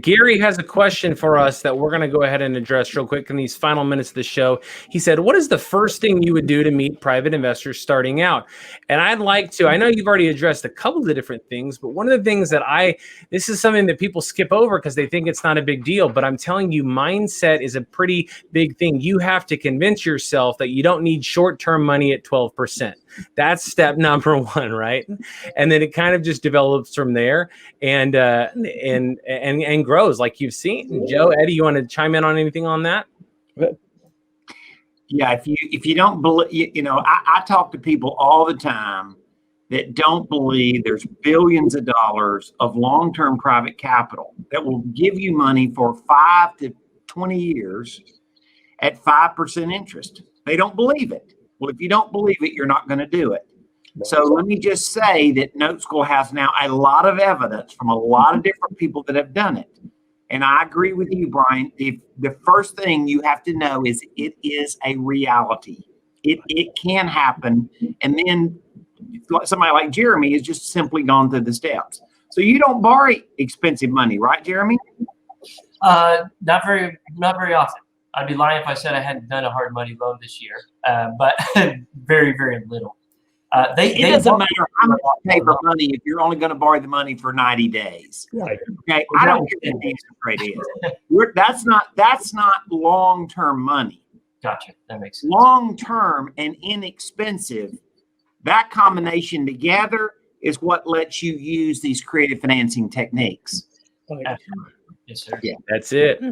Gary has a question for us that we're going to go ahead and address real quick in these final minutes of the show. He said, what is the first thing you would do to meet private investors starting out? And I'd like to, I know you've already addressed a couple of the different things, but one of the things that this is something that people skip over because they think it's not a big deal, but I'm telling you, mindset is a pretty big thing. You have to convince yourself that you don't need short-term money at 12%. That's step number one, right? And then it kind of just develops from there and grows like you've seen. Joe, Eddie, you want to chime in on anything on that? Yeah, if you don't believe, I talk to people all the time that don't believe there's billions of dollars of long-term private capital that will give you money for 5 to 20 years at 5% interest. They don't believe it. Well, if you don't believe it, you're not going to do it. So let me just say that NoteSchool has now a lot of evidence from a lot of different people that have done it. And I agree with you, Brian. If the first thing you have to know is it is a reality. It can happen. And then somebody like Jeremy has just simply gone through the steps. So you don't borrow expensive money, right, Jeremy? Not very often. I'd be lying if I said I hadn't done a hard money loan this year, but very, very little. It doesn't matter how much you pay for money if you're only going to borrow the money for 90 days. Right. Okay, I don't care what the interest rate is. That's not long-term money. Gotcha. That makes sense. Long-term and inexpensive, that combination together is what lets you use these creative financing techniques. Yes, sir. Yeah, that's it.